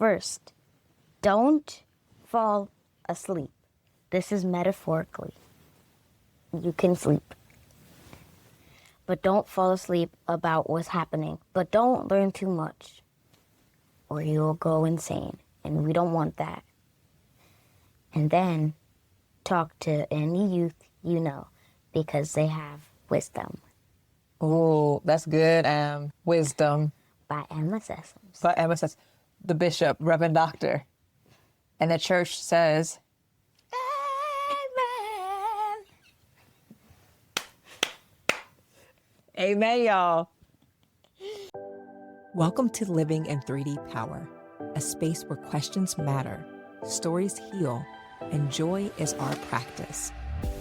First, don't fall asleep. This is metaphorically. You can sleep. But don't fall asleep about what's happening. But don't learn too much, or you'll go insane. And we don't want that. And then talk to any youth you know, because they have wisdom. Oh, that's good. Wisdom. By Emma Sessoms. By Emma Sessoms. The bishop, Reverend Doctor. And the church says, Amen. Amen, y'all. Welcome to Living in 3D Power, a space where questions matter, stories heal, and joy is our practice.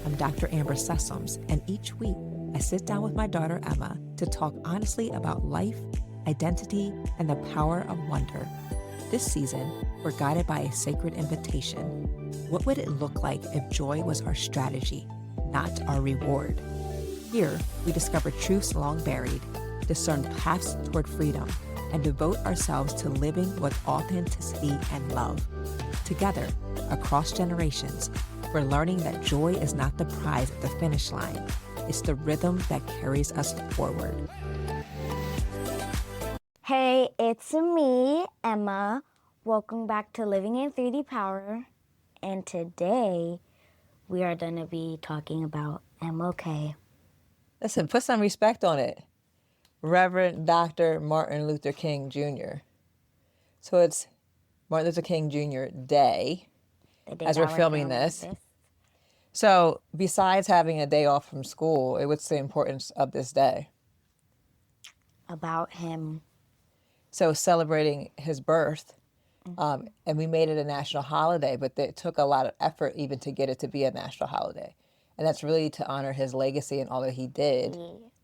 I'm Dr. Amber Sessoms, and each week I sit down with my daughter Emma to talk honestly about life, identity, and the power of wonder. This season, we're guided by a sacred invitation. What would it look like if joy was our strategy, not our reward? Here, we discover truths long buried, discern paths toward freedom, and devote ourselves to living with authenticity and love. Together, across generations, we're learning that joy is not the prize at the finish line. It's the rhythm that carries us forward. Hey, it's me, Emma. Welcome back to Living in 3D Power. And today, we are going to be talking about MLK. Listen, put some respect on it. Reverend Dr. Martin Luther King Jr. So it's Martin Luther King Jr. Day as we're filming this. So besides having a day off from school, what's the importance of this day? About him. So celebrating his birth, and we made it a national holiday, but it took a lot of effort even to get it to be a national holiday. And that's really to honor his legacy and all that he did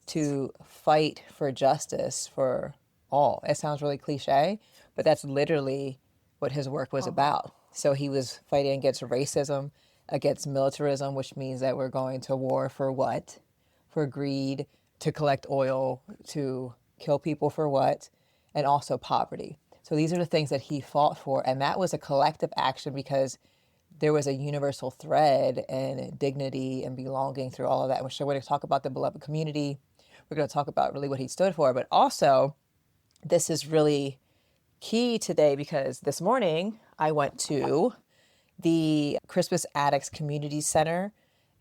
to fight for justice for all. It sounds really cliche, but that's literally what his work was about. So he was fighting against racism, against militarism, which means that we're going to war for what? For greed, to collect oil, to kill people for what? And also poverty. So these are the things that he fought for. And that was a collective action because there was a universal thread and dignity and belonging through all of that. So we're going to talk about the beloved community. We're going to talk about really what he stood for. But also, this is really key today because this morning I went to the Crispus Attucks Community Center.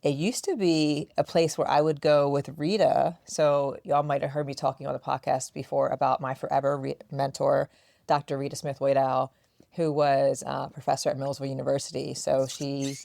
It used to be a place where I would go with Rita. So y'all might have heard me talking on the podcast before about my forever mentor, Dr. Rita Smith-Waddell, who was a professor at Millersville University. So she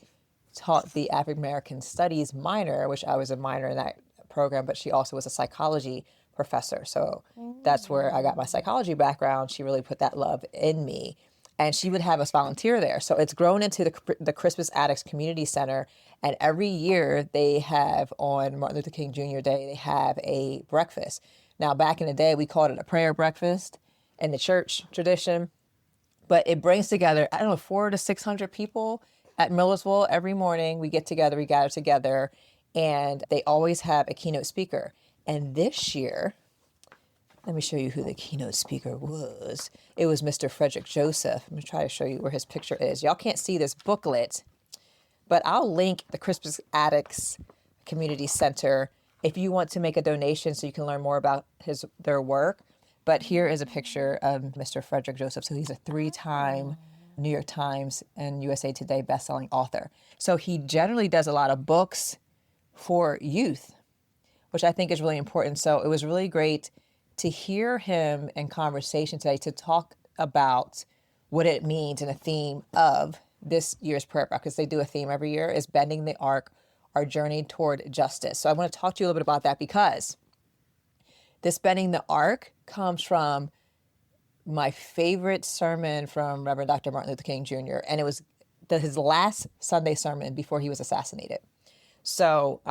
taught the African American Studies minor, which I was a minor in that program, but she also was a psychology professor. So that's where I got my psychology background. She really put that love in me. And she would have us volunteer there. So it's grown into the Crispus Attucks Community Center. And every year they have, on Martin Luther King Jr. Day, they have a breakfast. Now, back in the day, we called it a prayer breakfast in the church tradition. But it brings together, 400 to 600 people at Millersville every morning. We get together, we gather together, and they always have a keynote speaker. And this year, let me show you who the keynote speaker was. It was Mr. Frederick Joseph. I'm going to try to show you where his picture is. Y'all can't see this booklet, but I'll link the Crispus Attucks Community Center if you want to make a donation so you can learn more about their work. But here is a picture of Mr. Frederick Joseph. So he's a 3-time New York Times and USA Today bestselling author. So he generally does a lot of books for youth, which I think is really important. So it was really great to hear him in conversation today to talk about what it means and a theme of this year's prayer breakfast, because they do a theme every year, is Bending the Arc, our journey toward justice. So I want to talk to you a little bit about that because this Bending the Arc comes from my favorite sermon from Reverend Dr. Martin Luther King Jr., and it was his last Sunday sermon before he was assassinated. So,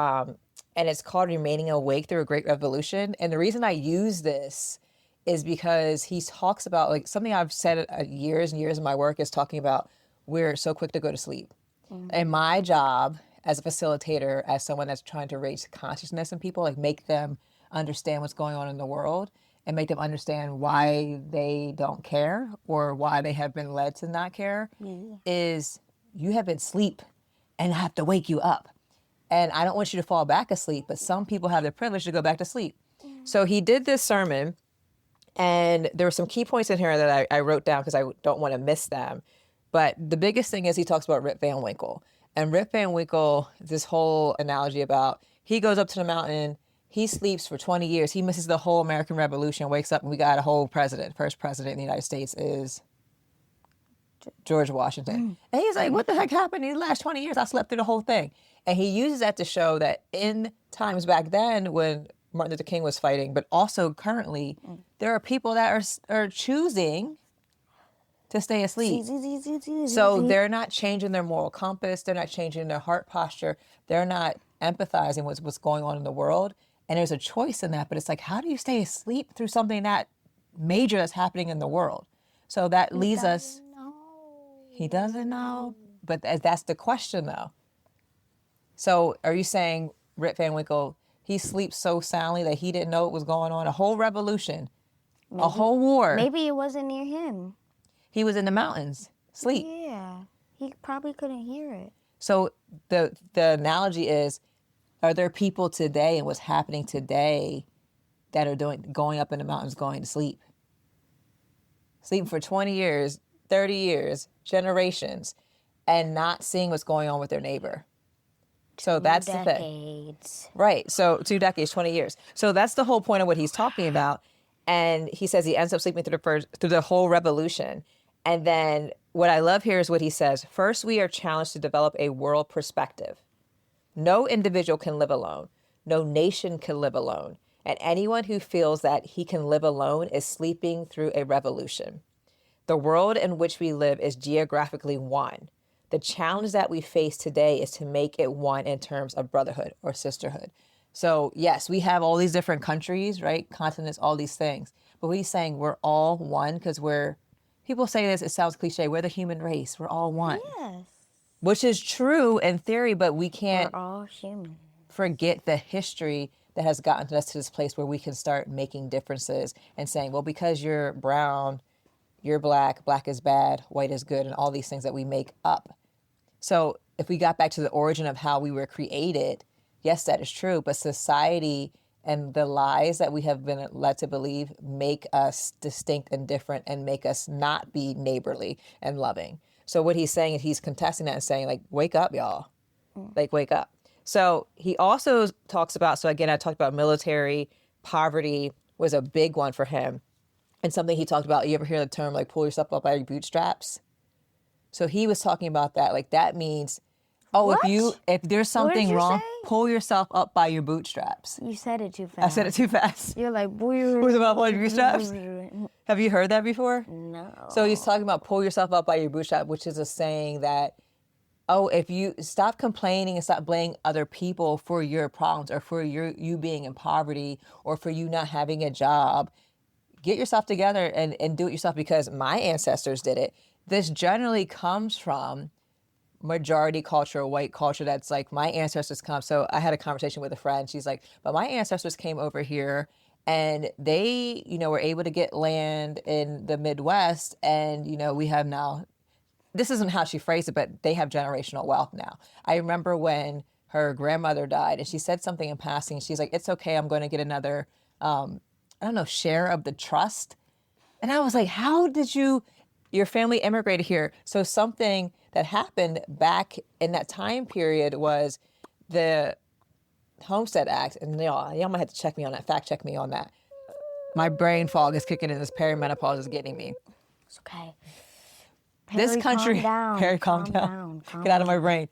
and it's called Remaining Awake Through a Great Revolution. And the reason I use this is because he talks about, like, something I've said years and years in my work is talking about we're so quick to go to sleep. And my job as a facilitator, as someone that's trying to raise consciousness in people, like make them understand what's going on in the world, and make them understand why they don't care or why they have been led to not care is you have been asleep and I have to wake you up. And I don't want you to fall back asleep, but some people have the privilege to go back to sleep. So he did this sermon, and there were some key points in here that I wrote down because I don't want to miss them. But the biggest thing is he talks about Rip Van Winkle. And Rip Van Winkle, this whole analogy about he goes up to the mountain, he sleeps for 20 years, he misses the whole American Revolution, wakes up, and we got a whole president. First president in the United States is George Washington. And he's like, what the heck happened in the last 20 years? I slept through the whole thing. And he uses that to show that in times back then when Martin Luther King was fighting, but also currently, there are people that are choosing to stay asleep. So they're not changing their moral compass. They're not changing their heart posture. They're not empathizing with what's going on in the world. And there's a choice in that. But it's like, how do you stay asleep through something that major that's happening in the world? So that leads us. He doesn't know. But that's the question, though. So are you saying Rip Van Winkle, he sleeps so soundly that he didn't know what was going on? A whole revolution, a whole war. Maybe it wasn't near him. He was in the mountains, sleep. Yeah, he probably couldn't hear it. So the analogy is, are there people today and what's happening today that are going up in the mountains, going to sleep? Sleeping for 20 years, 30 years, generations, and not seeing what's going on with their neighbor. So that's the thing. Right. So 2 decades, 20 years. So that's the whole point of what he's talking about. And he says he ends up sleeping through the whole revolution. And then what I love here is what he says. First, we are challenged to develop a world perspective. No individual can live alone. No nation can live alone. And anyone who feels that he can live alone is sleeping through a revolution. The world in which we live is geographically one. The challenge that we face today is to make it one in terms of brotherhood or sisterhood. So yes, we have all these different countries, right? Continents, all these things. But what he's saying, we're all one because people say this, it sounds cliche, we're the human race. We're all one. Yes. Which is true in theory, but we can't We're all human. forget the history that has gotten us to this place where we can start making differences and saying, well, because you're brown, you're black, black is bad, white is good, and all these things that we make up. So if we got back to the origin of how we were created, yes, that is true. But society and the lies that we have been led to believe make us distinct and different and make us not be neighborly and loving. So what he's saying is he's contesting that and saying, like, wake up, y'all. Like, wake up. So he also talks about, so again, I talked about military, poverty was a big one for him. And something he talked about, you ever hear the term, like, pull yourself up by your bootstraps? So he was talking about that. Like, that means, What? if there's something you wrong, say? pull yourself up by your bootstraps. You said it too fast. I said it too fast. You're like, Pull yourself up by your bootstraps? Have you heard that before? No. So he's talking about pull yourself up by your bootstrap, which is a saying that, if you stop complaining and stop blaming other people for your problems or for you being in poverty or for you not having a job, get yourself together and do it yourself, because my ancestors did it. This generally comes from majority culture, white culture. That's like my ancestors come. So I had a conversation with a friend. She's like, but my ancestors came over here and they, were able to get land in the Midwest. And, we have now, this isn't how she phrased it, but they have generational wealth now. I remember when her grandmother died and she said something in passing. She's like, it's okay. I'm going to get another, share of the trust. And I was like, how did your family immigrated here? So something that happened back in that time period was the Homestead Act. And y'all might have to fact check me on that. My brain fog is kicking in. This perimenopause is getting me. It's okay. This country, Perry, calm down. Get out of my brain.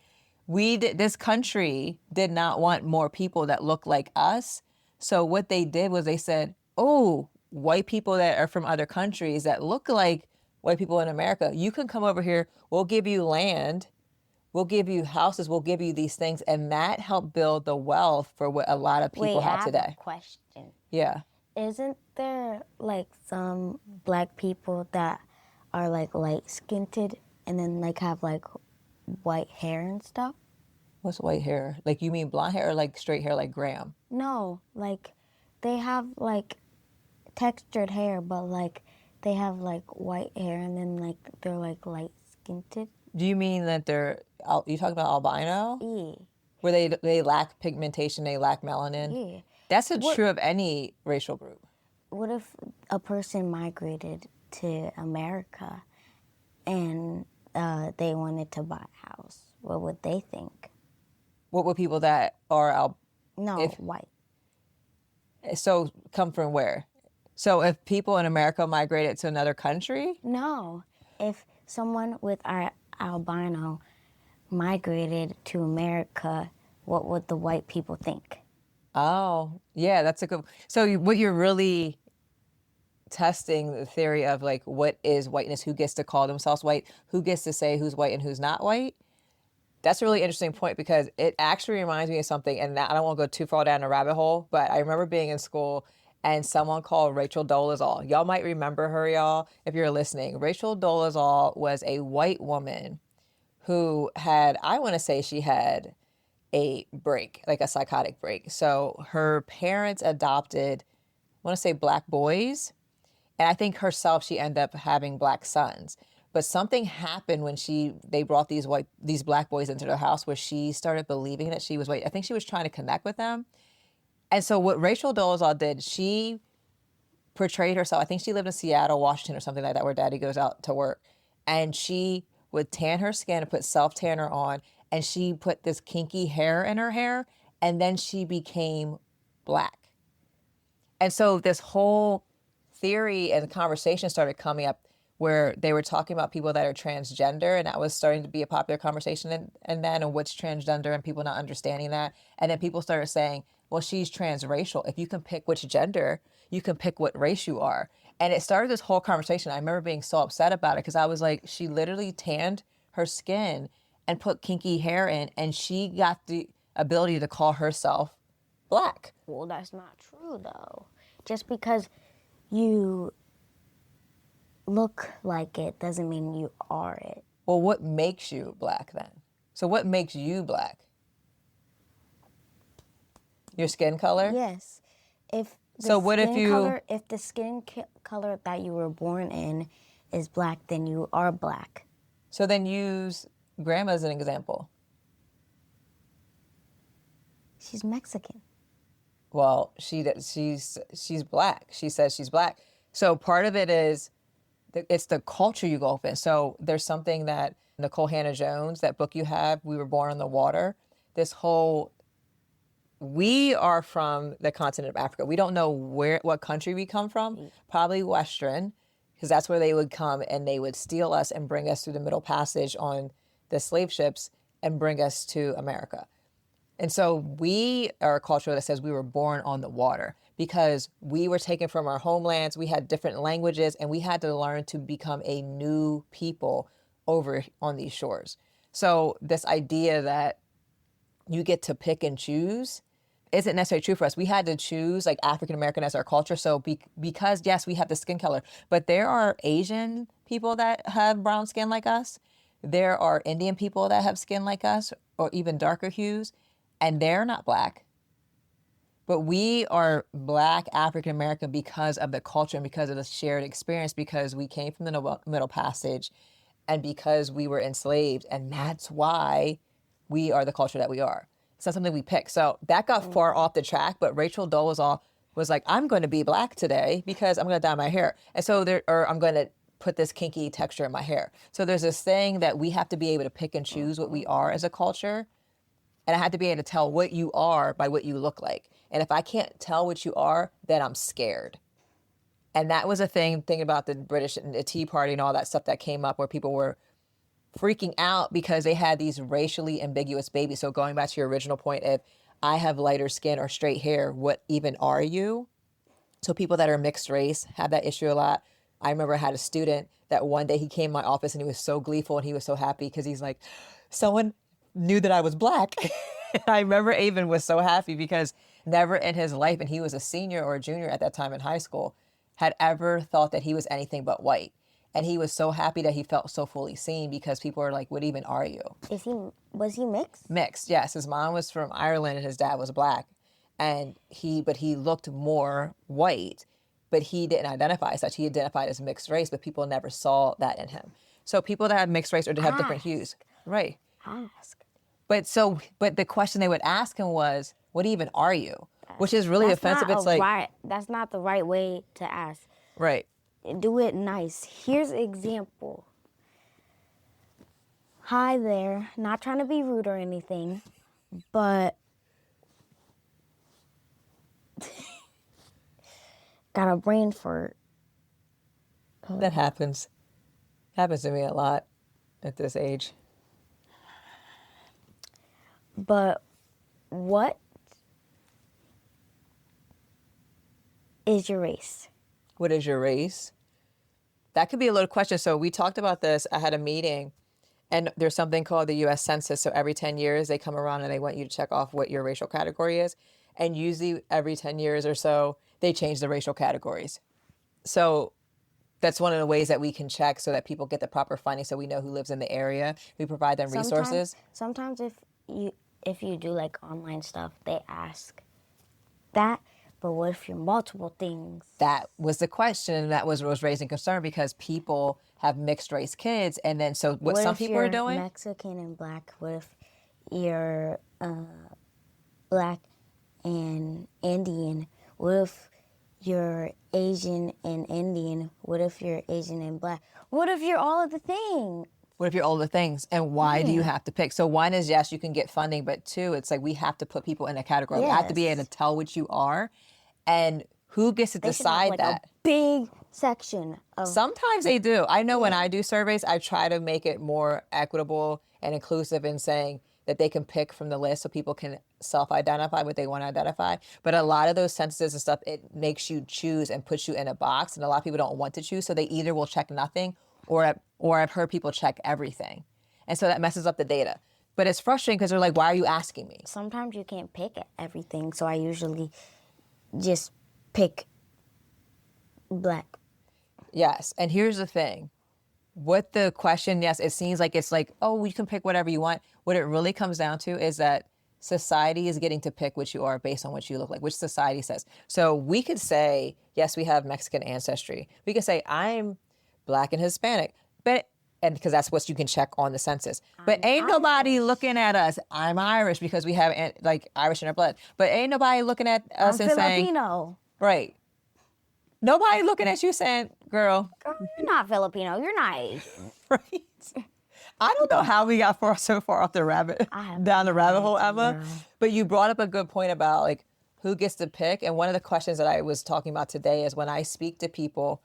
This country did not want more people that look like us. So what they did was they said, oh, white people that are from other countries that look like white people in America, you can come over here. We'll give you land. We'll give you houses. We'll give you these things. And that helped build the wealth for what a lot of people have today. I have a question. Yeah. Isn't there like some black people that are like light-skinned and then like have like white hair and stuff? What's white hair? Like, you mean blonde hair or like straight hair like Graham? No, like they have like textured hair, but like they have like white hair and then like they're like light skinned. Do you mean that you talking about albino? Yeah. Where they lack pigmentation, they lack melanin? Yeah. That's true of any racial group. What if a person migrated to America and they wanted to buy a house? What would they think? What would people that are White. so come from where? So if people in America migrated to another country? No. If someone with our albino migrated to America, what would the white people think? Oh, yeah, that's a good. So what you're really testing the theory of like what is whiteness, who gets to call themselves white, who gets to say who's white and who's not white. That's a really interesting point because it actually reminds me of something, and I don't want to go too far down a rabbit hole, but I remember being in school and someone called Rachel Dolezal. Y'all might remember her, y'all, if you're listening. Rachel Dolezal was a white woman who had, I want to say she had a break, like a psychotic break. So her parents adopted, I want to say black boys. And I think herself, she ended up having black sons. But something happened when they brought these black boys into their house where she started believing that she was white. I think she was trying to connect with them. And so what Rachel Dolezal did, she portrayed herself. I think she lived in Seattle, Washington or something like that, where daddy goes out to work. And she would tan her skin and put self-tanner on. And she put this kinky hair in her hair. And then she became black. And so this whole theory and conversation started coming up where they were talking about people that are transgender, and that was starting to be a popular conversation and what's transgender and people not understanding that. And then people started saying, well, she's transracial. If you can pick which gender, you can pick what race you are. And it started this whole conversation. I remember being so upset about it because I was like, she literally tanned her skin and put kinky hair in, and she got the ability to call herself black. Well, that's not true, though. Just because you look like it doesn't mean you are it. Well, what makes you black then? So what makes you black? Your skin color? Yes. If the skin color that you were born in is black, then you are black. So then use grandma as an example. She's Mexican. Well, she's black. She says she's black. So part of it is it's the culture you go up in. So there's something that Nicole Hannah-Jones, that book you have, We Were Born on the Water, we are from the continent of Africa. We don't know what country we come from, probably Western, because that's where they would come and they would steal us and bring us through the Middle Passage on the slave ships and bring us to America. And so we are a culture that says we were born on the water because we were taken from our homelands. We had different languages and we had to learn to become a new people over on these shores. So this idea that you get to pick and choose isn't necessarily true for us. We had to choose like African American as our culture. So because yes, we have the skin color, but there are Asian people that have brown skin like us. There are Indian people that have skin like us or even darker hues. And they're not black, but we are black African American because of the culture and because of the shared experience, because we came from the Middle Passage and because we were enslaved. And that's why we are the culture that we are. It's not something we pick. So that got far off the track, but Rachel Dolezal was like, I'm going to be black today because I'm going to dye my hair. And so I'm going to put this kinky texture in my hair. So there's this thing that we have to be able to pick and choose what we are as a culture. And I had to be able to tell what you are by what you look like. And if I can't tell what you are, then I'm scared. And that was a thing about the British and the Tea Party and all that stuff that came up where people were freaking out because they had these racially ambiguous babies. So going back to your original point, if I have lighter skin or straight hair, what even are you? So people that are mixed race have that issue a lot. I remember I had a student that one day he came to my office and he was so gleeful and he was so happy because he's like, someone knew that I was black. I remember Avon was so happy because never in his life, and he was a senior or a junior at that time in high school, had ever thought that he was anything but white. And he was so happy that he felt so fully seen because people were like, what even are you? Was he mixed? Mixed, yes. His mom was from Ireland and his dad was black. But he looked more white. but he didn't identify as such. He identified as mixed race, but people never saw that in him. So people that have mixed race or to have different hues, right? Ask. But the question they would ask him was, "What even are you?" Which is really offensive. It's like, that's not the right way to ask. right. Do it nice. Here's an example. Hi there. Not trying to be rude or anything, but got a brain fart. That happens. Happens to me a lot at this age. But what is your race? What is your race? That could be a loaded question. So we talked about this. I had a meeting, and there's something called the U.S. Census. So every 10 years, they come around and they want you to check off what your racial category is. And usually every 10 years or so, they change the racial categories. So that's one of the ways that we can check so that people get the proper funding so we know who lives in the area. We provide them resources. Sometimes if you do like online stuff, they ask that. But what if you're multiple things? That was the question that was raising concern because people have mixed race kids. And then so what some people are doing. Mexican and black. What if you're black and Indian? What if you're Asian and Indian? What if you're Asian and black? What if you're all of the things? What if you're all the things? And why do you have to pick? So one is, yes, you can get funding, but two, it's like we have to put people in a category. Yes. We have to be able to tell what you are. And who gets to decide like that? A big section of. Sometimes they do. I know when I do surveys, I try to make it more equitable and inclusive in saying that they can pick from the list so people can self-identify what they want to identify. But a lot of those censuses and stuff, it makes you choose and puts you in a box. And a lot of people don't want to choose. So they either will check nothing or I've heard people check everything. And so that messes up the data. But it's frustrating because they're like, why are you asking me? Sometimes you can't pick everything. So I usually just pick black. Yes. And here's the thing. What the question, yes, it seems like it's like, oh, you can pick whatever you want. What it really comes down to is that society is getting to pick what you are based on what you look like, which society says. So we could say, yes, we have Mexican ancestry. We could say, I'm black and Hispanic, and because that's what you can check on the census. But ain't nobody looking at us. I'm Irish because we have like Irish in our blood. But ain't nobody looking at us and saying, Filipino. Right. Nobody looking at you saying, girl. You're not Filipino. You're not Asian. Right. I don't know how we got so far off down the rabbit hole, Emma. But you brought up a good point about like who gets to pick. And one of the questions that I was talking about today is when I speak to people,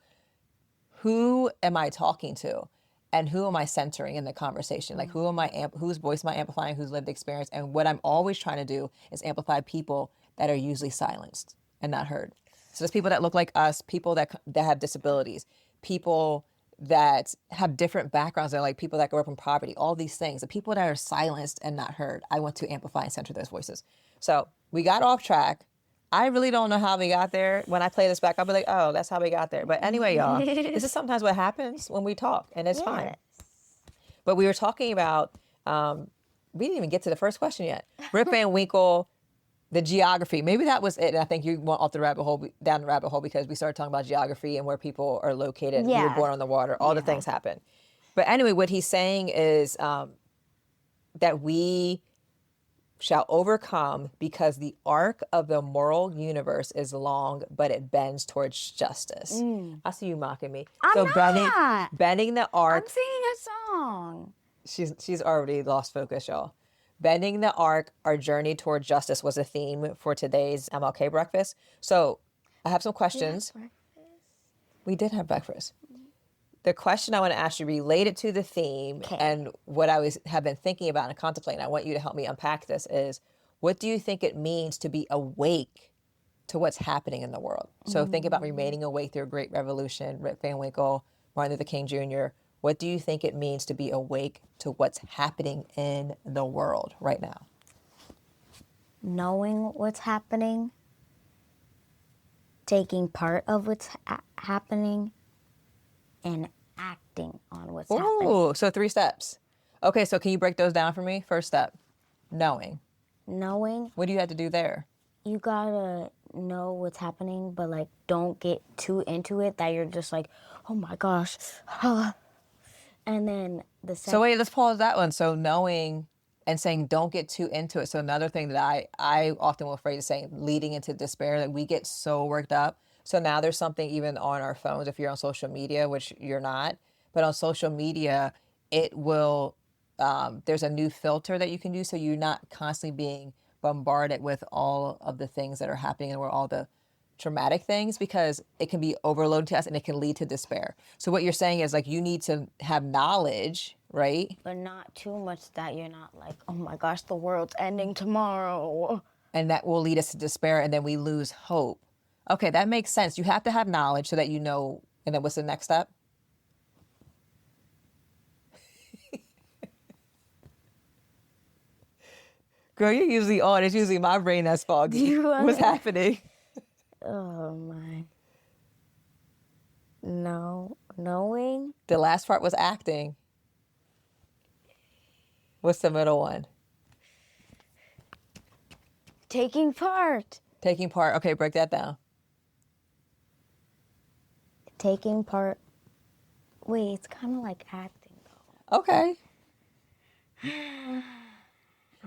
who am I talking to? And who am I centering in the conversation? Like whose voice am I amplifying, whose lived experience? And what I'm always trying to do is amplify people that are usually silenced and not heard. So there's people that look like us, people that have disabilities, people that have different backgrounds. They're like people that grew up in poverty, all these things. The people that are silenced and not heard, I want to amplify and center those voices. So we got off track. I really don't know how we got there. When I play this back, I'll be like, oh, that's how we got there. But anyway, y'all, this is sometimes what happens when we talk, and it's fine. But we were talking about, we didn't even get to the first question yet. Rip Van Winkle, the geography. Maybe that was it. And I think you went off down the rabbit hole because we started talking about geography and where people are located. Yeah. We were born on the water. All the things happen. But anyway, what he's saying is that we shall overcome because the arc of the moral universe is long, but it bends towards justice. I see you mocking me. I'm not. Bending the arc. I'm singing a song. She's already lost focus, y'all. Bending the arc, our journey toward justice was a theme for today's MLK breakfast. So I have some questions. We did have breakfast. The question I want to ask you related to the theme and what I have been thinking about and contemplating, I want you to help me unpack this, is what do you think it means to be awake to what's happening in the world? So think about remaining awake through a great revolution, Rip Van Winkle, Martin Luther King Jr. What do you think it means to be awake to what's happening in the world right now? Knowing what's happening, taking part of what's happening, and acting on what's happening. Ooh, so 3 steps. Okay, so can you break those down for me? First step, knowing. Knowing. What do you have to do there? You gotta know what's happening, but like don't get too into it that you're just like, oh my gosh. And then the So second, wait, let's pause that one. So knowing and saying don't get too into it. So another thing that I often will afraid of saying, leading into despair, that we get so worked up. So now there's something even on our phones, if you're on social media, which you're not, but on social media, it will, there's a new filter that you can do. So you're not constantly being bombarded with all of the things that are happening and where all the traumatic things, because it can be overloaded to us and it can lead to despair. So what you're saying is like you need to have knowledge, right? but not too much that you're not like, oh my gosh, the world's ending tomorrow. And that will lead us to despair, and then we lose hope. Okay, that makes sense. You have to have knowledge so that you know. And then what's the next step? Girl, you're usually on. It's usually my brain that's foggy. What's happening? Oh my. No, knowing. The last part was acting. What's the middle one? Taking part. Taking part. Okay, break that down. Taking part. Wait, it's kind of like acting though. Okay.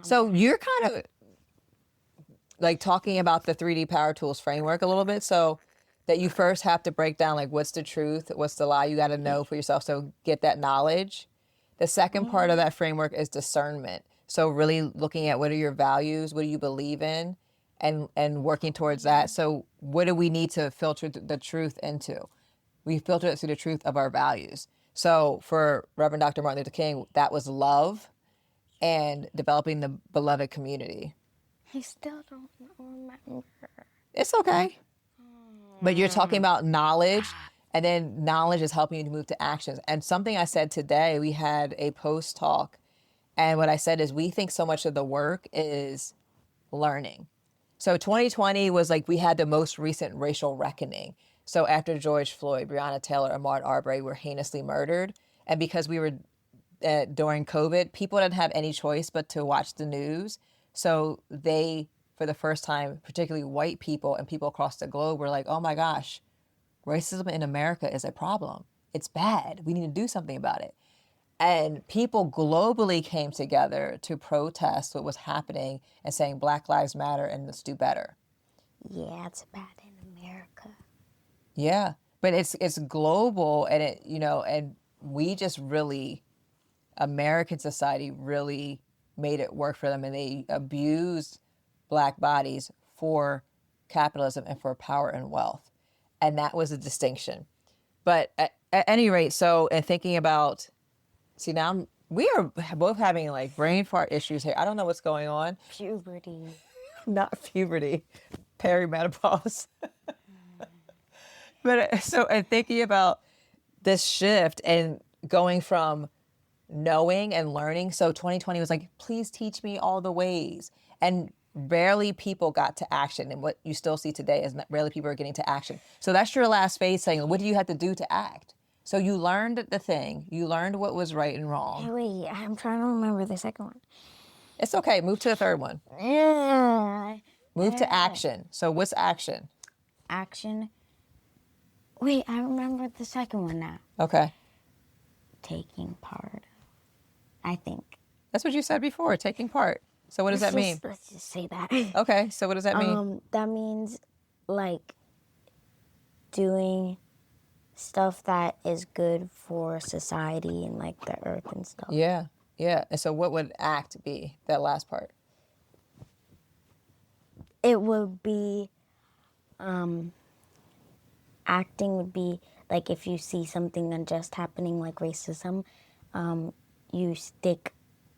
So you're kind of like talking about the 3D Power Tools framework a little bit. So that you first have to break down like what's the truth, what's the lie, you got to know for yourself. So get that knowledge. The second part of that framework is discernment. So really looking at what are your values, what do you believe in, and working towards that. So what do we need to filter the truth into? We filter it through the truth of our values. So for Reverend Dr. Martin Luther King, that was love and developing the beloved community. I still don't remember. It's okay. But you're talking about knowledge, and then knowledge is helping you to move to actions. And something I said today, we had a post talk, and what I said is we think so much of the work is learning. So 2020 was like we had the most recent racial reckoning. So after George Floyd, Breonna Taylor, Ahmaud Arbery were heinously murdered, and because we were during COVID, people didn't have any choice but to watch the news. So they, for the first time, particularly white people and people across the globe, were like, oh my gosh, racism in America is a problem. It's bad. We need to do something about it. And people globally came together to protest what was happening and saying Black Lives Matter and let's do better. Yeah, it's bad in America. Yeah, but it's global, and it, you know, and we just really, American society really made it work for them, and they abused Black bodies for capitalism and for power and wealth. And that was a distinction. But at any rate, so, and thinking about, see now we are both having like brain fart issues here. I don't know what's going on. Puberty. Not puberty, perimenopause. But so, and thinking about this shift and going from knowing and learning. So 2020 was like, please teach me all the ways. And rarely people got to action. And what you still see today is rarely people are getting to action. So that's your last phase saying, what do you have to do to act? So you learned the thing. You learned what was right and wrong. Hey, wait, I'm trying to remember the second one. It's okay. Move to the third one. Move to action. So what's action? Action. Wait, I remember the second one now. Okay. Taking part. I think. That's what you said before, taking part. So what does that mean? Let's just say that. Okay, so what does that mean? That means like doing stuff that is good for society and like the earth and stuff. Yeah, yeah. And so what would act be, that last part? It would be, acting would be like if you see something unjust happening like racism, you stick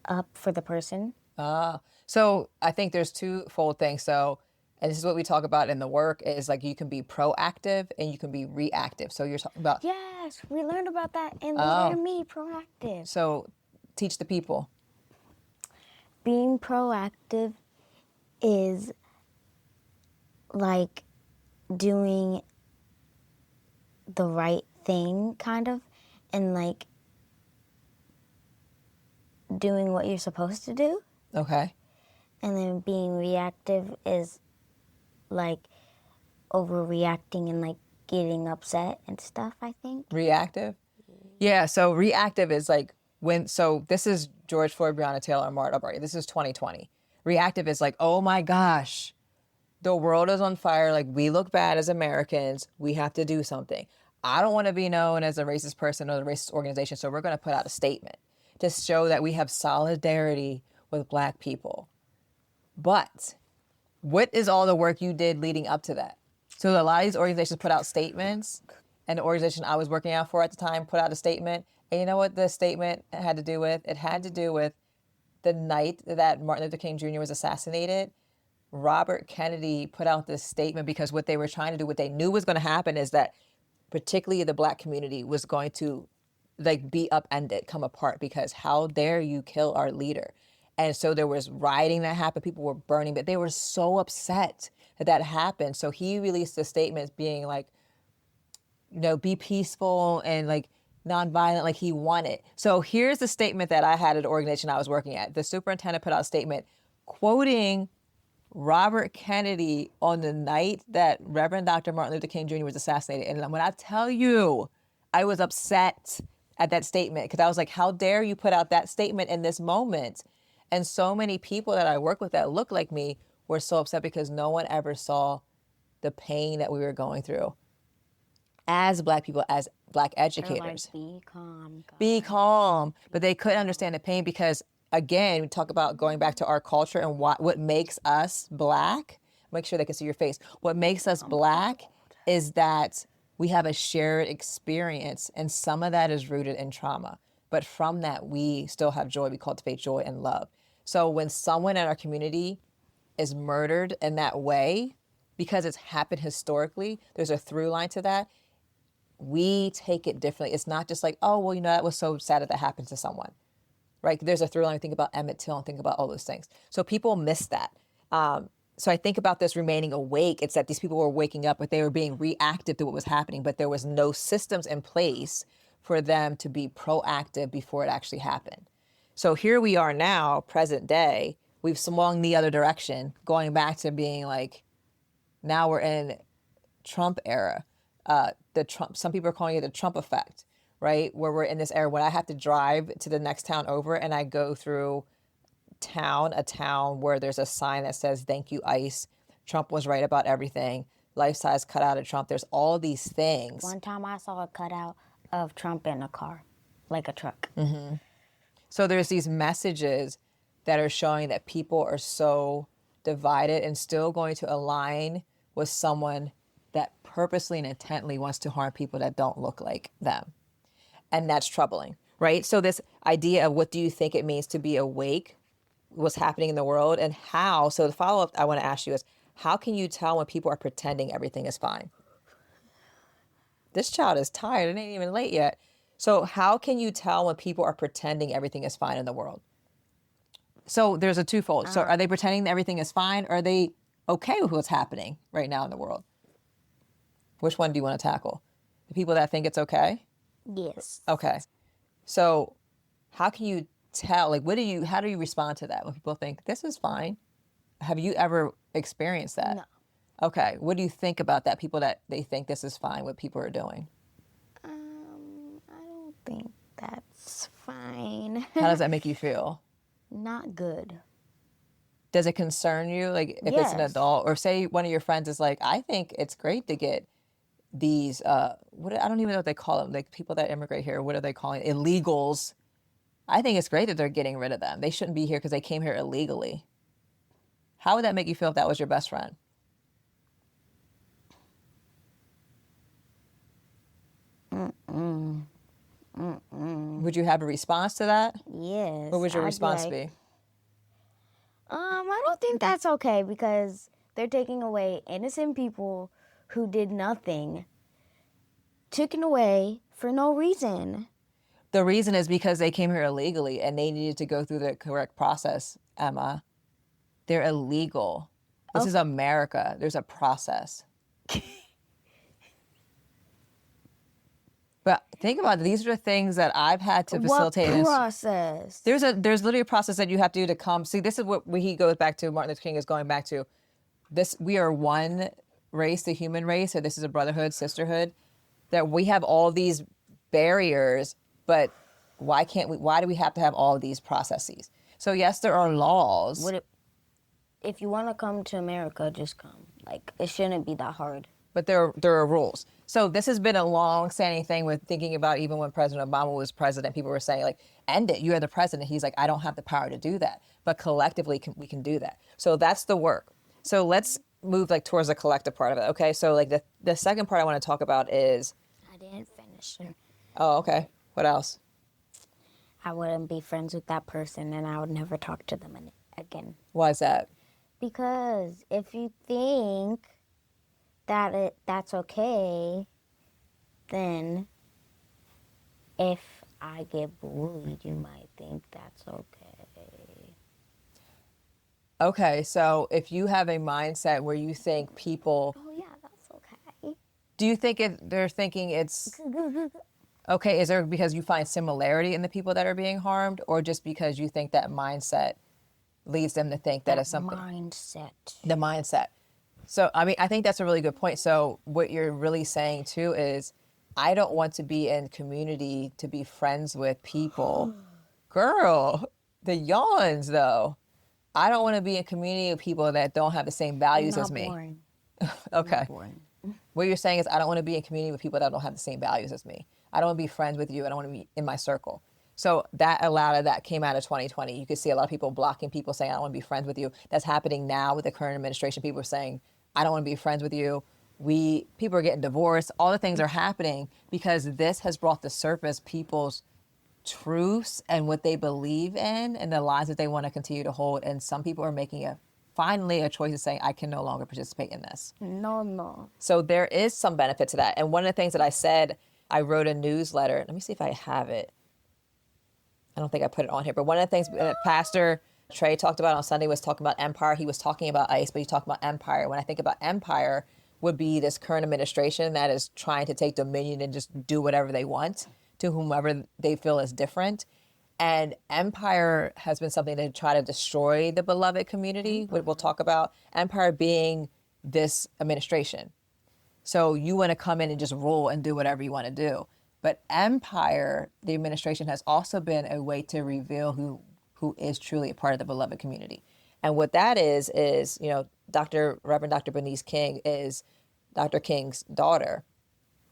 up for the person. So I think there's twofold things. So, and this is what we talk about in the work, is like you can be proactive and you can be reactive. So you're talking about, Yes, we learned about that in Leader Me, proactive. so teach the people. Being proactive is like doing the right thing, kind of, and like doing what you're supposed to do. Okay. And then being reactive is like overreacting and like getting upset and stuff, I think. Reactive? Yeah, so reactive is like so this is George Floyd, Breonna Taylor, and Martin Arbery. This is 2020. Reactive is like, oh my gosh, the world is on fire. Like, we look bad as Americans. We have to do something. I don't want to be known as a racist person or a racist organization, so we're going to put out a statement to show that we have solidarity with Black people. But what is all the work you did leading up to that? So a lot of these organizations put out statements, and the organization I was working out for at the time put out a statement. And you know what the statement had to do with? It had to do with the night that Martin Luther King Jr. was assassinated. Robert Kennedy put out this statement because what they were trying to do, what they knew was going to happen is that particularly the Black community was going to like be upended, come apart, because how dare you kill our leader? And so there was rioting that happened. People were burning, but they were so upset that that happened. So he released a statement being like, you know, be peaceful and like nonviolent, like he wanted. So here's the statement that I had at the organization I was working at. The superintendent put out a statement quoting Robert Kennedy on the night that Reverend Dr. Martin Luther King Jr. was assassinated. And when I tell you, I was upset at that statement because I was like, how dare you put out that statement in this moment? And so many people that I work with that look like me were so upset because no one ever saw the pain that we were going through as Black people, as Black educators. Like, be calm. Be calm. But they couldn't understand the pain because, again, we talk about going back to our culture and what makes us Black. Make sure they can see your face. What makes us Black is that we have a shared experience, and some of that is rooted in trauma. But from that, we still have joy. We cultivate joy and love. So when someone in our community is murdered in that way, because it's happened historically, there's a through line to that, we take it differently. It's not just like, oh, well, you know, that was so sad that happened to someone, right? There's a through line. Think about Emmett Till and think about all those things. So people miss that. So I think about this remaining awake. It's that these people were waking up, but they were being reactive to what was happening, but there was no systems in place for them to be proactive before it actually happened. So here we are now, present day. We've swung the other direction, going back to being like, now we're in Trump era. Some people are calling it the Trump effect, right? Where we're in this era when I have to drive to the next town over and I go through a town where there's a sign that says, thank you, ICE. Trump was right about everything. Life-size cutout of Trump. There's all these things. One time I saw a cutout of Trump in a car, like a truck. Mm-hmm. So there's these messages that are showing that people are so divided and still going to align with someone that purposely and intently wants to harm people that don't look like them. And that's troubling, right? So this idea of what do you think it means to be awake, what's happening in the world, and how, so the follow-up I want to ask you is, how can you tell when people are pretending everything is fine? This child is tired. It ain't even late yet. So how can you tell when people are pretending everything is fine in the world? So there's a twofold. So are they pretending that everything is fine, or are they okay with what's happening right now in the world? Which one do you want to tackle? The people that think it's okay? Yes. Okay. So how can you tell, like, how do you respond to that when people think this is fine? Have you ever experienced that? No. Okay. What do you think about that? People that they think this is fine, what people are doing? I don't think that's fine. How does that make you feel? Not good. Does it concern you? Like if it's an Yes. adult, or say one of your friends is like, I think it's great to get these, I don't even know what they call them, like people that immigrate here, what are they calling it? Illegals. I think it's great that they're getting rid of them. They shouldn't be here because they came here illegally. How would that make you feel if that was your best friend? Would you have a response to that? Yes. What would your I'd response like, be? I don't think that's okay because they're taking away innocent people who did nothing, taken away for no reason. The reason is because they came here illegally and they needed to go through the correct process, Emma. They're illegal. This is America. There's a process. But think about it. These are the things that I've had to facilitate. What process? There's literally a process that you have to do to come. See, this is what he goes back to. Martin Luther King is going back to. This, we are one race, the human race, or this is a brotherhood, sisterhood, that we have all these barriers, but why do we have to have all of these processes? So yes, there are laws. If you want to come to America, just come. Like, it shouldn't be that hard. But there are rules. So this has been a long-standing thing with thinking about even when President Obama was president, people were saying, like, end it. You're the president. He's like, I don't have the power to do that. But collectively, we can do that. So that's the work. So let's move like towards the collective part of it. Okay. So like the second part I want to talk about is. I didn't finish it. Oh, okay. What else? I wouldn't be friends with that person and I would never talk to them again. Why is that? Because if you think that that's okay, then if I get bullied, you might think that's okay. Okay, so if you have a mindset where you think people... Oh, yeah, that's okay. Do you think they're thinking it's... Okay, is there because you find similarity in the people that are being harmed, or just because you think that mindset leads them to think that it's something... The mindset. So, I mean, I think that's a really good point. So what you're really saying, too, is I don't want to be in community to be friends with people. Girl, the yawns, though. I don't want to be in community with people that don't have the same values as me. Boring. Okay. Boring. What you're saying is I don't want to be in community with people that don't have the same values as me. I don't want to be friends with you. I don't want to be in my circle. So that came out of 2020. You could see a lot of people blocking people saying, I don't want to be friends with you. That's happening now with the current administration. People are saying, I don't want to be friends with you. People are getting divorced. All the things are happening because this has brought to surface people's truths and what they believe in and the lies that they want to continue to hold. And some people are making finally a choice of saying, I can no longer participate in this. No. So there is some benefit to that. And one of the things that I said, I wrote a newsletter. Let me see if I have it. I don't think I put it on here, but one of the things that Pastor Trey talked about on Sunday was talking about empire. He was talking about ICE, but he talked about empire. When I think about empire, would be this current administration that is trying to take dominion and just do whatever they want to whomever they feel is different. And empire has been something to try to destroy the beloved community. We'll talk about empire being this administration. So you want to come in and just rule and do whatever you want to do. But empire, the administration, has also been a way to reveal who is truly a part of the beloved community. And what that is, Reverend Dr. Bernice King is Dr. King's daughter.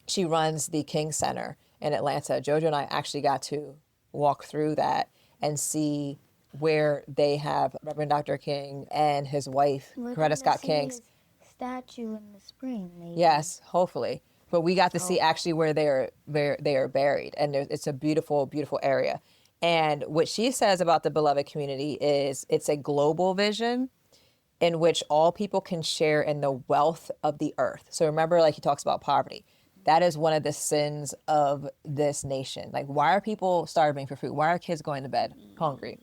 She runs the King Center in Atlanta. Jojo and I actually got to walk through that and see where they have Reverend Dr. King and his wife, Coretta Scott King's statue in the spring, maybe. Yes, hopefully. But we got to see actually where they are buried, and it's a beautiful, beautiful area. And what she says about the beloved community is it's a global vision in which all people can share in the wealth of the earth. So remember, like he talks about poverty. That is one of the sins of this nation. Like, why are people starving for food? Why are kids going to bed hungry?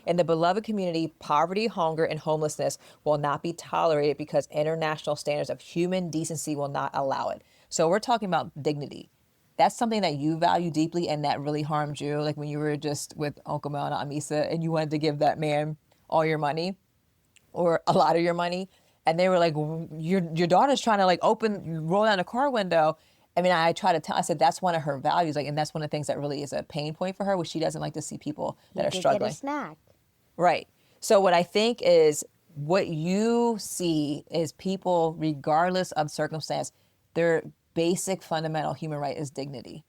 In the beloved community, poverty, hunger, and homelessness will not be tolerated because international standards of human decency will not allow it. So we're talking about dignity. That's something that you value deeply and that really harmed you. Like when you were just with Uncle Mel and Aunt Misa and you wanted to give that man all your money or a lot of your money. And they were like, your daughter's trying to roll down a car window. I mean, I said that's one of her values. And that's one of the things that really is a pain point for her, which she doesn't like to see people that are struggling. Get a snack. Right. So what I think is what you see is people, regardless of circumstance, their basic fundamental human right is dignity.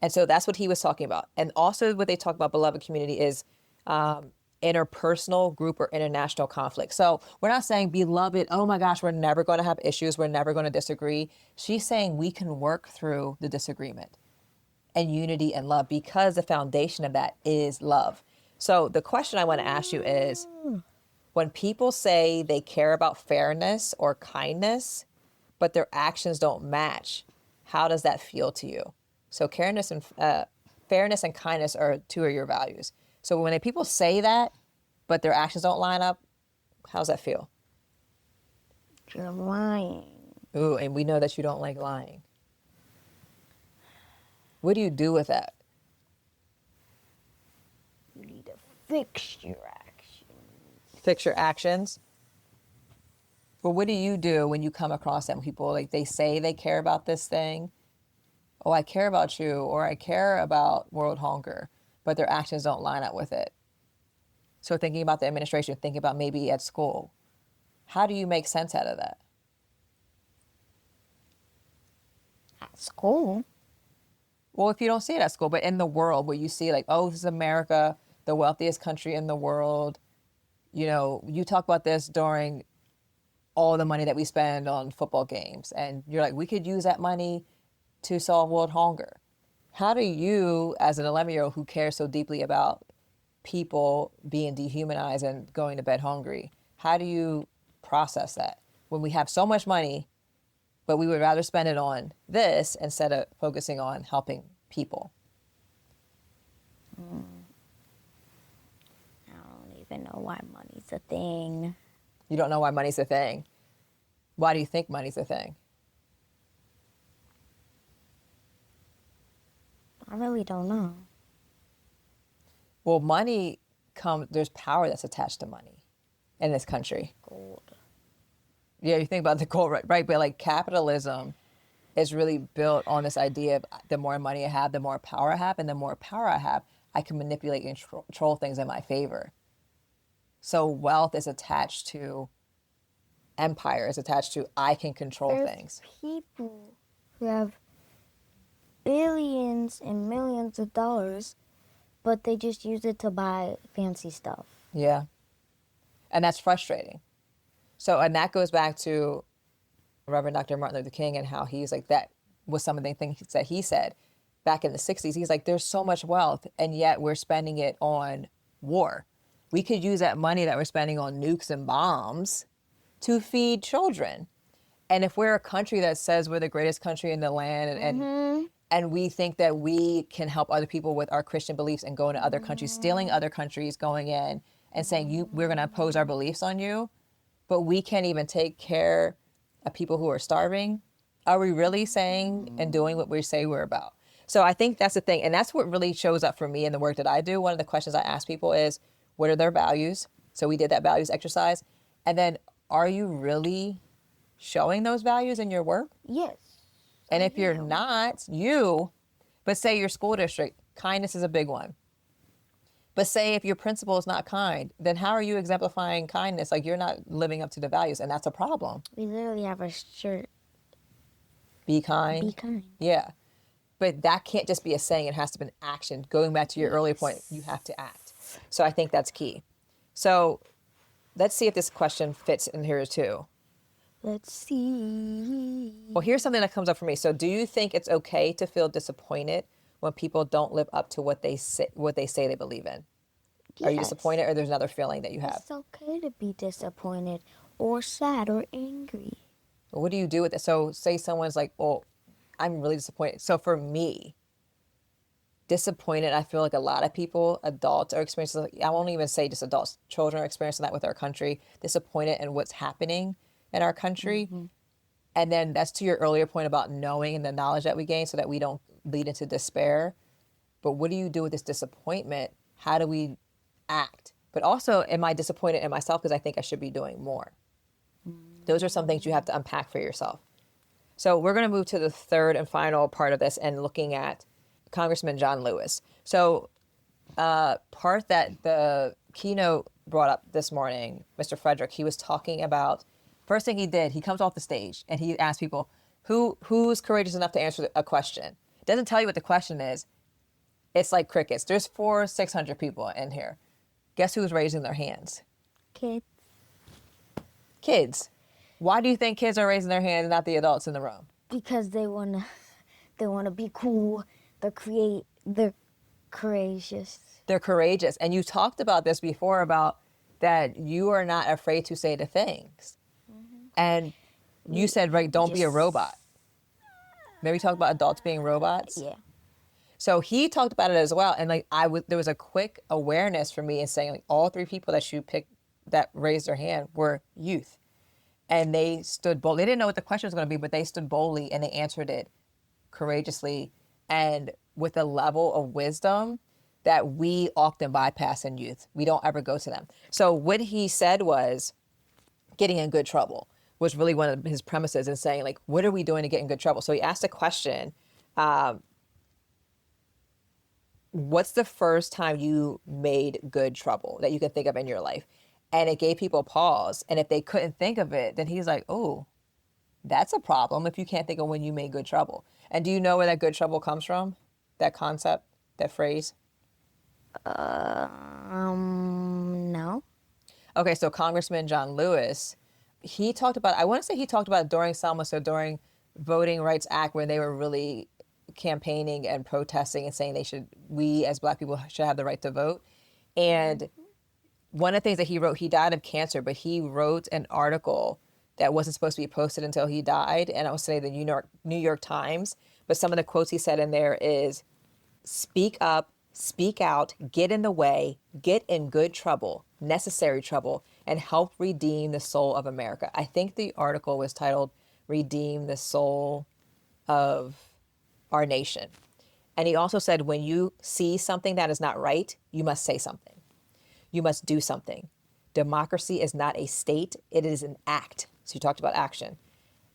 And so that's what he was talking about. And also what they talk about beloved community is interpersonal, group, or international conflict. So we're not saying beloved, oh my gosh, we're never going to have issues. We're never going to disagree. She's saying we can work through the disagreement and unity and love because the foundation of that is love. So the question I want to ask you is, when people say they care about fairness or kindness, but their actions don't match, how does that feel to you? So fairness and kindness are two of your values. So when people say that, but their actions don't line up, how does that feel? You're lying. Ooh, and we know that you don't like lying. What do you do with that? You need to fix your actions. Fix your actions? But what do you do when you come across them people, like they say they care about this thing? Oh, I care about you, or I care about world hunger, but their actions don't line up with it. So thinking about the administration, thinking about maybe at school, how do you make sense out of that? At school? Well, if you don't see it at school, but in the world where you see like, oh, this is America, the wealthiest country in the world. You know, you talk about this during all the money that we spend on football games. And you're like, we could use that money to solve world hunger. How do you, as an 11-year-old who cares so deeply about people being dehumanized and going to bed hungry, how do you process that when we have so much money, but we would rather spend it on this instead of focusing on helping people? I don't even know why money's a thing. You don't know why money's a thing. Why do you think money's a thing? I really don't know. Well, money there's power that's attached to money in this country. Gold. Yeah, you think about the gold, right? But like capitalism is really built on this idea of the more money I have, the more power I have, and the more power I have, I can manipulate and control things in my favor. So wealth is attached to empire, is attached to I can control There's things. people who have billions and millions of dollars, but they just use it to buy fancy stuff. Yeah. And that's frustrating. So, and that goes back to Reverend Dr. Martin Luther King and how he's like, that was some of the things that he said back in the 60s. He's like, there's so much wealth, and yet we're spending it on war. We could use that money that we're spending on nukes and bombs to feed children. And if we're a country that says we're the greatest country in the land and we think that we can help other people with our Christian beliefs and go into other countries, stealing other countries, going in and saying, we're going to impose our beliefs on you, but we can't even take care of people who are starving. Are we really saying and doing what we say we're about? So I think that's the thing. And that's what really shows up for me in the work that I do. One of the questions I ask people is, what are their values? So we did that values exercise. And then, are you really showing those values in your work? Yes. And if you're not, but say your school district, kindness is a big one. But say if your principal is not kind, then how are you exemplifying kindness? Like, you're not living up to the values, and that's a problem. We literally have a shirt. Be kind. Be kind. Yeah. But that can't just be a saying. It has to be an action. Going back to your earlier point, you have to act. So I think that's key. So let's see if this question fits in here too. Let's see. Well, here's something that comes up for me. So do you think it's okay to feel disappointed when people don't live up to what they say they believe in? Yes. Are you disappointed, or there's another feeling that you have? It's okay to be disappointed or sad or angry. Well, what do you do with it? So say someone's like, well, I'm really disappointed. So for me, disappointed, I feel like a lot of people, adults, are experiencing, I won't even say just adults, children are experiencing that with our country, disappointed in what's happening in our country. Mm-hmm. And then that's to your earlier point about knowing and the knowledge that we gain so that we don't lead into despair. But what do you do with this disappointment? How do we act? But also, am I disappointed in myself because I think I should be doing more? Those are some things you have to unpack for yourself. So we're going to move to the third and final part of this and looking at Congressman John Lewis. So part that the Keynote brought up this morning, Mr. Frederick, he was talking about, first thing he did, he comes off the stage and he asked people, who's courageous enough to answer a question? It doesn't tell you what the question is. It's like crickets. There's 600 people in here. Guess who's raising their hands? Kids. Why do you think kids are raising their hands and not the adults in the room? Because they wanna be cool. They're courageous. They're courageous. And you talked about this before about that you are not afraid to say the things. Mm-hmm. And you said, right, don't be a robot. Maybe talk about adults being robots. Yeah. So he talked about it as well. And like there was a quick awareness for me in saying like all three people that you picked that raised their hand were youth. And they stood bold. They didn't know what the question was going to be, but they stood boldly and they answered it courageously and with a level of wisdom that we often bypass in youth. We don't ever go to them. So what he said was getting in good trouble. was really one of his premises in saying, like, what are we doing to get in good trouble? So he asked a question, what's the first time you made good trouble that you can think of in your life? And it gave people pause. And if they couldn't think of it, then he's like, oh, that's a problem if you can't think of when you made good trouble. And do you know where that good trouble comes from? That concept, that phrase? No. Okay, so Congressman John Lewis, he talked about, I want to say he talked about during Selma, so during Voting Rights Act, when they were really campaigning and protesting and saying we as Black people should have the right to vote. And one of the things that he wrote, he died of cancer, but he wrote an article that wasn't supposed to be posted until he died. And I would say the New York Times, but some of the quotes he said in there is, speak up, speak out, get in the way, get in good trouble, necessary trouble, and help redeem the soul of America. I think the article was titled Redeem the Soul of Our Nation. And he also said, when you see something that is not right, you must say something. You must do something. Democracy is not a state, it is an act. So you talked about action.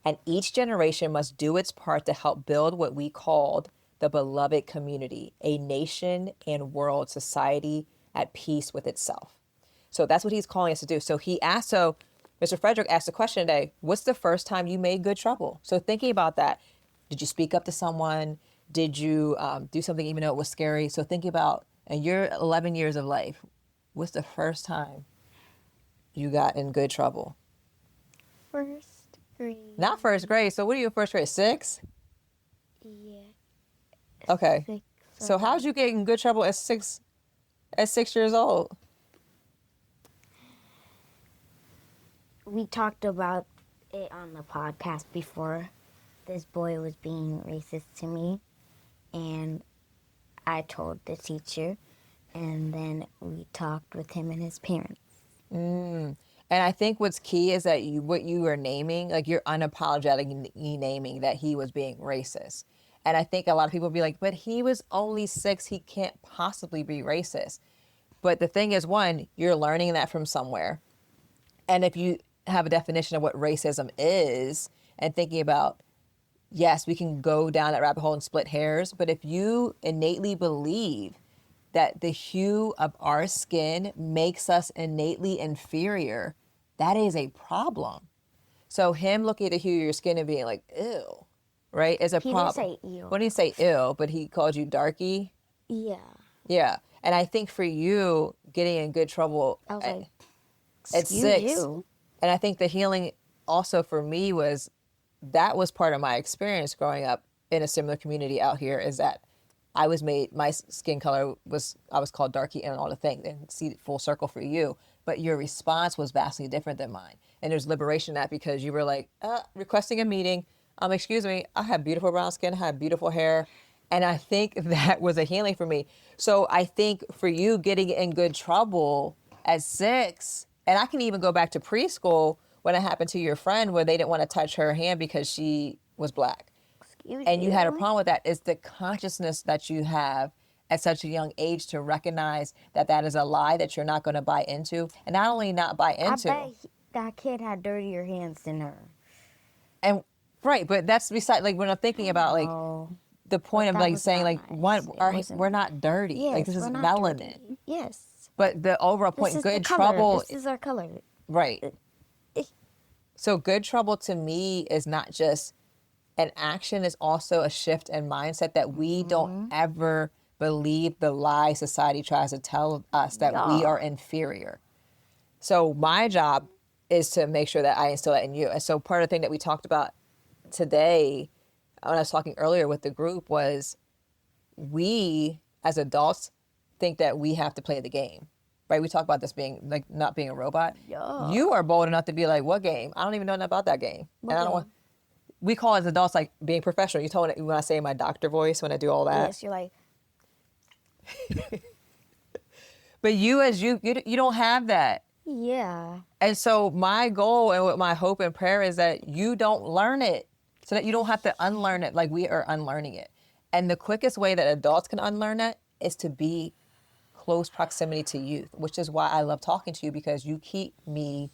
And each generation must do its part to help build what we called the beloved community, a nation and world society at peace with itself. So that's what he's calling us to do. So Mr. Frederick asked the question today, what's the first time you made good trouble? So thinking about that, did you speak up to someone? Did you do something even though it was scary? So thinking about, in your 11 years of life, what's the first time you got in good trouble? First grade. Not first grade. So what are you in first grade? 6? Yeah. Okay. 6. So how'd you get in good trouble at 6 years old? We talked about it on the podcast before. This boy was being racist to me, and I told the teacher, and then we talked with him and his parents. And I think what's key is that what you were naming, like you're unapologetically naming that he was being racist. And I think a lot of people be like, but he was only 6, he can't possibly be racist. But the thing is, one, you're learning that from somewhere. And if you have a definition of what racism is and thinking about, yes, we can go down that rabbit hole and split hairs, but if you innately believe that the hue of our skin makes us innately inferior, that is a problem. So him looking at the hue of your skin and being like, ew, right, is a problem. He didn't say ew. Well, he didn't say ew, but he called you darky. Yeah. Yeah. And I think for you, getting in good trouble I was like, at 6, you. and I think the healing also for me was, that was part of my experience growing up in a similar community out here, is that my skin color I was called darky and all the things, and see full circle for you. But your response was vastly different than mine. And there's liberation in that, because you were like, requesting a meeting. Excuse me, I have beautiful brown skin, I have beautiful hair. And I think that was a healing for me. So I think for you getting in good trouble at 6, and I can even go back to preschool when it happened to your friend where they didn't want to touch her hand because she was Black. And you had a problem with that. It's the consciousness that you have at such a young age to recognize that that is a lie that you're not going to buy into. And not only not buy into. I bet that kid had dirtier hands than her. And right, but that's beside, like, when I'm thinking about, like, the point of, like, saying, like, we're not dirty. Yes, like, this is we're not melanin. dirty. Yes. But the overall point, good the color. trouble. This is our color. Right. So good trouble to me is not just an action, is also a shift in mindset that we don't ever believe the lie society tries to tell us, that we are inferior. So my job is to make sure that I instill that in you. And so part of the thing that we talked about today, when I was talking earlier with the group, was we as adults think that we have to play the game. Right? We talk about this being like not being a robot. Yeah. You are bold enough to be like, what game? I don't even know nothing about that game. And I don't want. We call it as adults like being professional. You told me when I say my doctor voice, when I do all that. Yes, you're like. But you don't have that. Yeah. And so my goal and what my hope and prayer is that you don't learn it, so that you don't have to unlearn it like we are unlearning it. And the quickest way that adults can unlearn that is to be close proximity to youth, which is why I love talking to you, because you keep me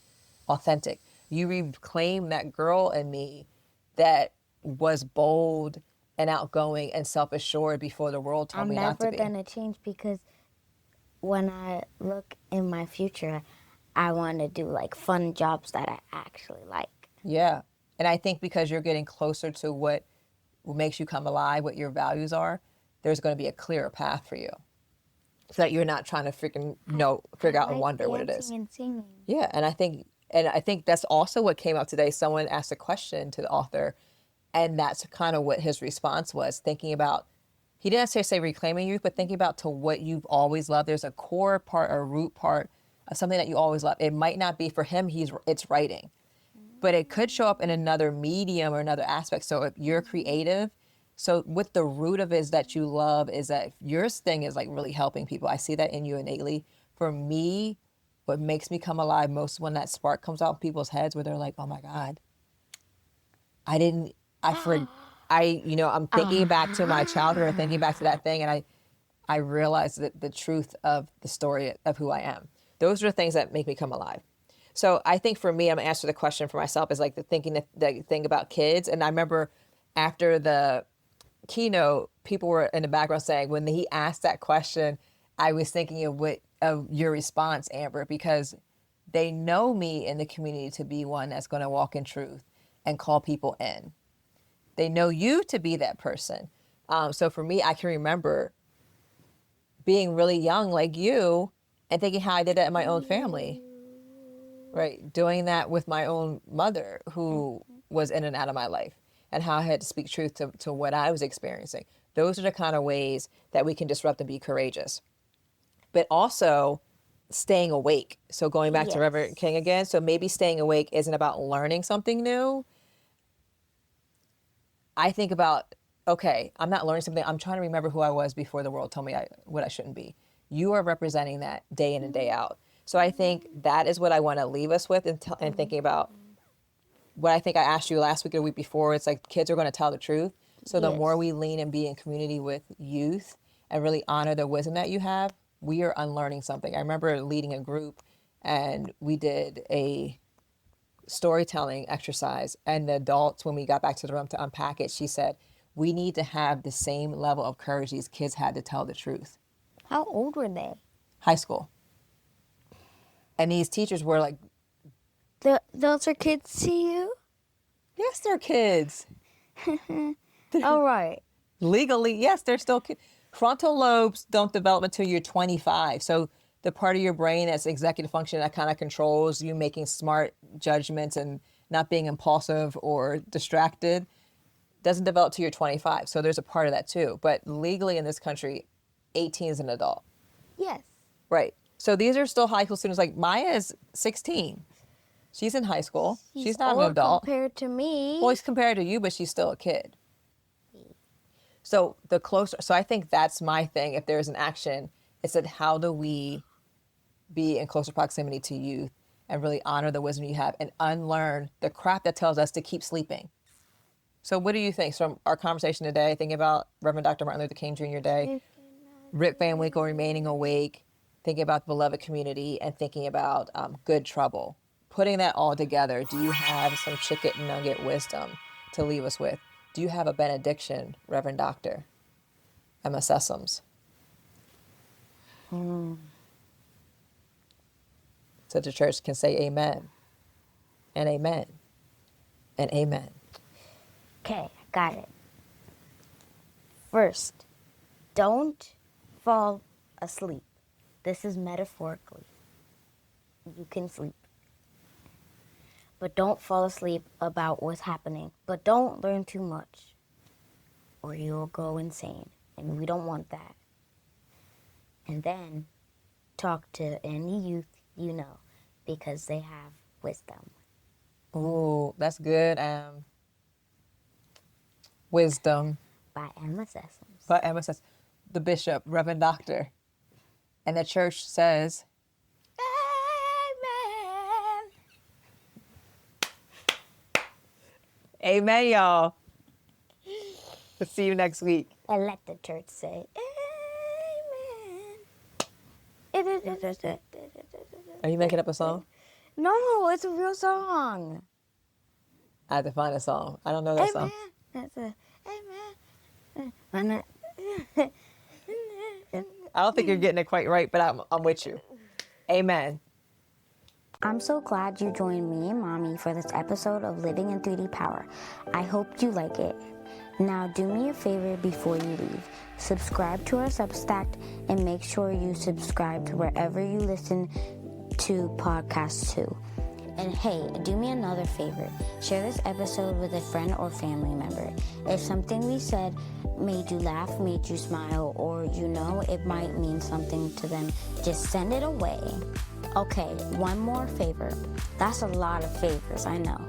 authentic. You reclaimed that girl in me that was bold and outgoing and self-assured before the world told I'm me not to never be. gonna change because when I look in my future, I want to do like fun jobs that I actually like. Yeah. And I think because you're getting closer to what makes you come alive, what your values are, there's going to be a clearer path for you. So that you're not trying to figure out and wonder what it is. Dancing and singing. Yeah, and I think that's also what came up today. Someone asked a question to the author, and that's kind of what his response was, thinking about, he didn't necessarily say reclaiming youth, but thinking about to what you've always loved. There's a core part, a root part of something that you always love. It might not be for him, it's writing, but it could show up in another medium or another aspect. So if you're creative, so what the root of it is that you love is that your thing is like really helping people. I see that in you innately. For me, what makes me come alive most when that spark comes out of people's heads where they're like, oh my God, I'm thinking back to my childhood or thinking back to that thing. And I realize that the truth of the story of who I am. Those are the things that make me come alive. So I think for me, I'm gonna answer the question for myself is like the thing about kids. And I remember after the keynote, people were in the background saying when he asked that question, I was thinking of your response, Amber, because they know me in the community to be one that's going to walk in truth and call people in. They know you to be that person. So for me, I can remember being really young like you and thinking how I did that in my own family, right? Doing that with my own mother who was in and out of my life and how I had to speak truth to what I was experiencing. Those are the kind of ways that we can disrupt and be courageous. But also staying awake. So going back to Reverend King again, so maybe staying awake isn't about learning something new. I think about, okay, I'm not learning something. I'm trying to remember who I was before the world told me what I shouldn't be. You are representing that day in and day out. So I think that is what I want to leave us with and thinking about what I think I asked you last week or the week before. It's like kids are going to tell the truth. So the more we lean and be in community with youth and really honor the wisdom that you have, we are unlearning something. I remember leading a group and we did a storytelling exercise, and the adults, when we got back to the room to unpack it, she said, we need to have the same level of courage these kids had to tell the truth. How old were they? High school. And these teachers were like, Those are kids to you? yes, they're kids. All right. Legally, yes, they're still kids. Frontal lobes don't develop until you're 25. So the part of your brain that's executive function that kind of controls you making smart judgments and not being impulsive or distracted doesn't develop till you're 25. So there's a part of that too. But legally in this country, 18 is an adult. Yes. Right. So these are still high school students. Like Maya is 16. She's in high school. She's not an old adult. compared to me. Well, she's compared to you, but she's still a kid. So so I think that's my thing. If there's an action, it's that how do we be in closer proximity to youth and really honor the wisdom you have and unlearn the crap that tells us to keep sleeping. So what do you think from our conversation today, thinking about Reverend Dr. Martin Luther King Jr. Day, Rip Van Winkle remaining awake, thinking about the beloved community, and thinking about good trouble? Putting that all together, do you have some chicken nugget wisdom to leave us with? Do you have a benediction, Reverend Doctor Emma Sessoms? So the church can say amen and amen and amen. Okay, got it. First, don't fall asleep. This is metaphorically. You can sleep. But don't fall asleep about what's happening. But don't learn too much, or you'll go insane. And we don't want that. And then talk to any youth you know, because they have wisdom. Ooh, that's good. Wisdom. By Emma Sessoms. But Emma says, the bishop, Reverend Doctor. And the church says, Amen. amen, y'all. We'll see you next week. And let the church say, Amen. Are you making up a song? No, it's a real song. I have to find a song. I don't know that song. That's a amen. I don't think you're getting it quite right, but I'm with you. Amen. I'm so glad you joined me and Mommy for this episode of Living in 3D Power. I hope you like it. Now do me a favor before you leave. Subscribe to our Substack and make sure you subscribe to wherever you listen to podcasts too. And hey, do me another favor. Share this episode with a friend or family member. If something we said made you laugh, made you smile, or it might mean something to them, just send it away. Okay, one more favor. That's a lot of favors, I know.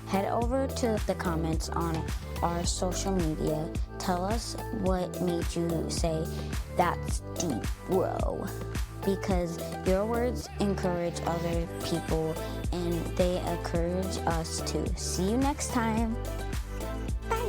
Head over to the comments on our social media. Tell us what made you say, "That's deep, bro." Because your words encourage other people and they encourage us too. See you next time. Bye.